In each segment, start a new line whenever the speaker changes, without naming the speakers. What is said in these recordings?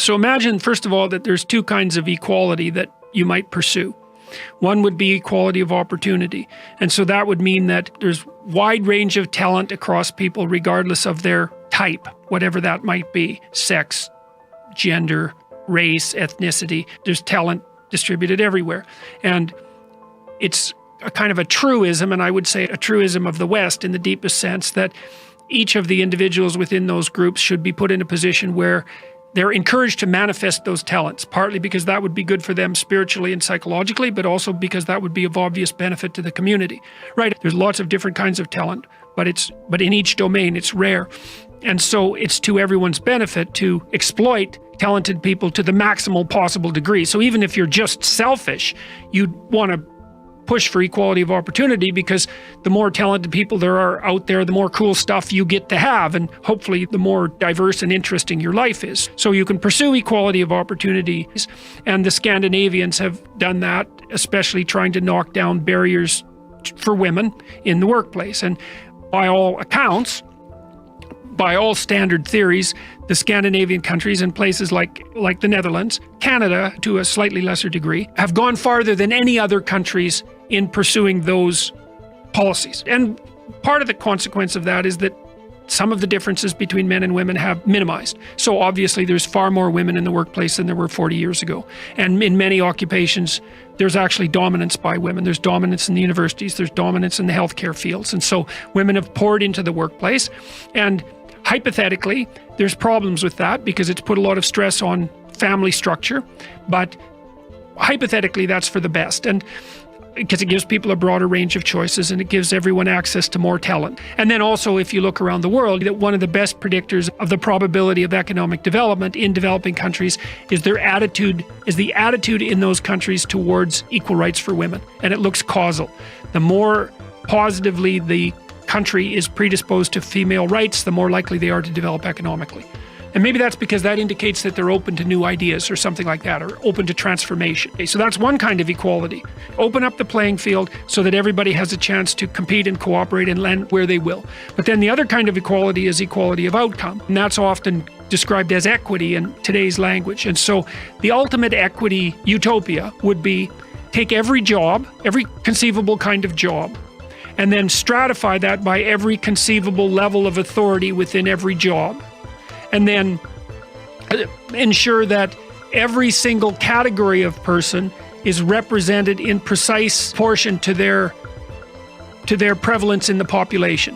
So imagine, first of all, that there's two kinds of equality that you might pursue. One would be equality of opportunity. And so that would mean that there's wide range of talent across people regardless of their type, whatever that might be, sex, gender, race, ethnicity. There's talent distributed everywhere. And it's a kind of a truism, and I would say a truism of the West in the deepest sense, that each of the individuals within those groups should be put in a position where they're encouraged to manifest those talents, partly because that would be good for them spiritually and psychologically, but also because that would be of obvious benefit to the community, right? There's lots of different kinds of talent, but in each domain, it's rare. And so it's to everyone's benefit to exploit talented people to the maximal possible degree. So even if you're just selfish, you'd want to push for equality of opportunity, because the more talented people there are out there, the more cool stuff you get to have, and hopefully the more diverse and interesting your life is. So you can pursue equality of opportunities, and the Scandinavians have done that, especially trying to knock down barriers for women in the workplace. And by all accounts, by all standard theories, the Scandinavian countries and places like the Netherlands, Canada to a slightly lesser degree, have gone farther than any other countries in pursuing those policies. And part of the consequence of that is that some of the differences between men and women have minimized. So obviously there's far more women in the workplace than there were 40 years ago. And in many occupations, there's actually dominance by women. There's dominance in the universities, there's dominance in the healthcare fields. And so women have poured into the workplace. And hypothetically, there's problems with that because it's put a lot of stress on family structure. But hypothetically, that's for the best. And because it gives people a broader range of choices and it gives everyone access to more talent. And then also, if you look around the world, that one of the best predictors of the probability of economic development in developing countries is the attitude in those countries towards equal rights for women. And it looks causal. The more positively the country is predisposed to female rights, the more likely they are to develop economically. And maybe that's because that indicates that they're open to new ideas or something like that, or open to transformation. Okay, so that's one kind of equality. Open up the playing field so that everybody has a chance to compete and cooperate and land where they will. But then the other kind of equality is equality of outcome. And that's often described as equity in today's language. And so the ultimate equity utopia would be take every job, every conceivable kind of job, and then stratify that by every conceivable level of authority within every job. And then ensure that every single category of person is represented in precise proportion to their prevalence in the population.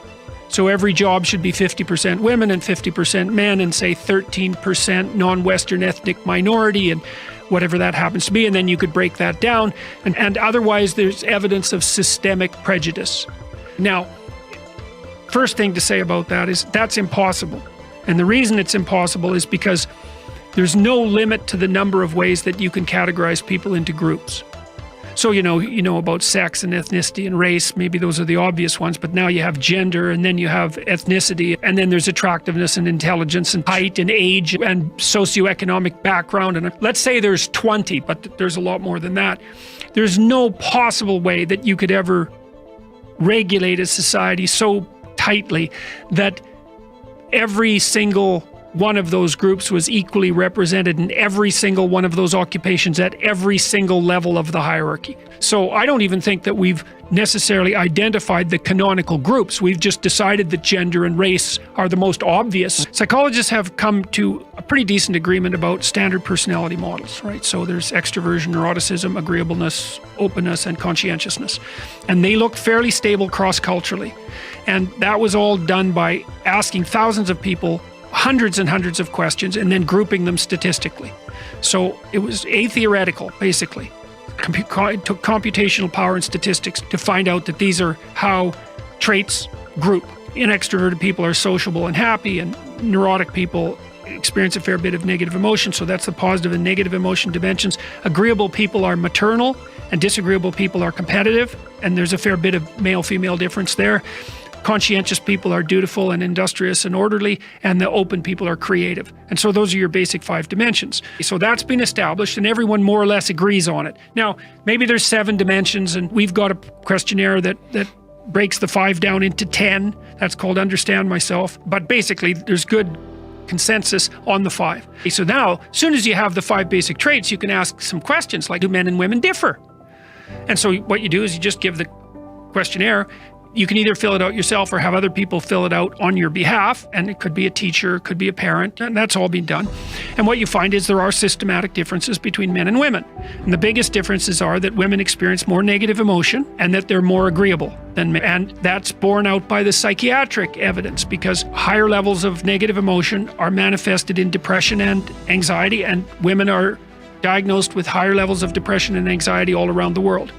So every job should be 50% women and 50% men, and say 13% non-Western ethnic minority, and whatever that happens to be. And then you could break that down. And otherwise, there's evidence of systemic prejudice. Now, first thing to say about that is that's impossible. And the reason it's impossible is because there's no limit to the number of ways that you can categorize people into groups. So you know about sex and ethnicity and race, maybe those are the obvious ones, but now you have gender, and then you have ethnicity, and then there's attractiveness and intelligence and height and age and socioeconomic background. And let's say there's 20, but there's a lot more than that. There's no possible way that you could ever regulate a society so tightly that every single one of those groups was equally represented in every single one of those occupations at every single level of the hierarchy. So I don't even think that we've necessarily identified the canonical groups. We've just decided that gender and race are the most obvious. Psychologists have come to a pretty decent agreement about standard personality models, right? So there's extroversion, neuroticism, agreeableness, openness, and conscientiousness. And they look fairly stable cross-culturally. And that was all done by asking thousands of people hundreds and hundreds of questions and then grouping them statistically. So it was a-theoretical, basically. It took computational power and statistics to find out that these are how traits group. Extroverted people are sociable and happy, and neurotic people experience a fair bit of negative emotion. So that's the positive and negative emotion dimensions. Agreeable people are maternal, and disagreeable people are competitive, and there's a fair bit of male-female difference there. Conscientious people are dutiful and industrious and orderly, and the open people are creative. And so those are your basic 5 dimensions. So that's been established, and everyone more or less agrees on it. Now, maybe there's 7 dimensions, and we've got a questionnaire that breaks the 5 down into 10. That's called Understand Myself. But basically, there's good consensus on the 5. So now, as soon as you have the 5 basic traits, you can ask some questions like, do men and women differ? And so what you do is you just give the questionnaire. You can either fill it out yourself or have other people fill it out on your behalf. And it could be a teacher, it could be a parent, and that's all been done. And what you find is there are systematic differences between men and women. And the biggest differences are that women experience more negative emotion and that they're more agreeable than men. And that's borne out by the psychiatric evidence, because higher levels of negative emotion are manifested in depression and anxiety, and women are diagnosed with higher levels of depression and anxiety all around the world.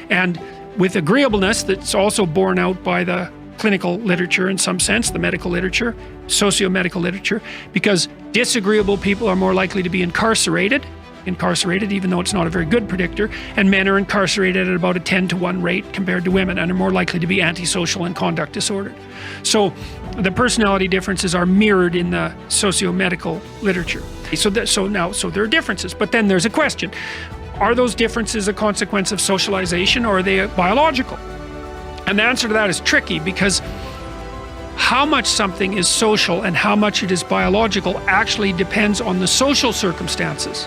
And with agreeableness, that's also borne out by the clinical literature in some sense, the medical literature, socio-medical literature, because disagreeable people are more likely to be incarcerated, even though it's not a very good predictor, and men are incarcerated at about a 10-to-1 rate compared to women and are more likely to be antisocial and conduct disordered. So the personality differences are mirrored in the socio-medical literature. So there are differences, but then there's a question. Are those differences a consequence of socialization, or are they biological? And the answer to that is tricky, because how much something is social and how much it is biological actually depends on the social circumstances.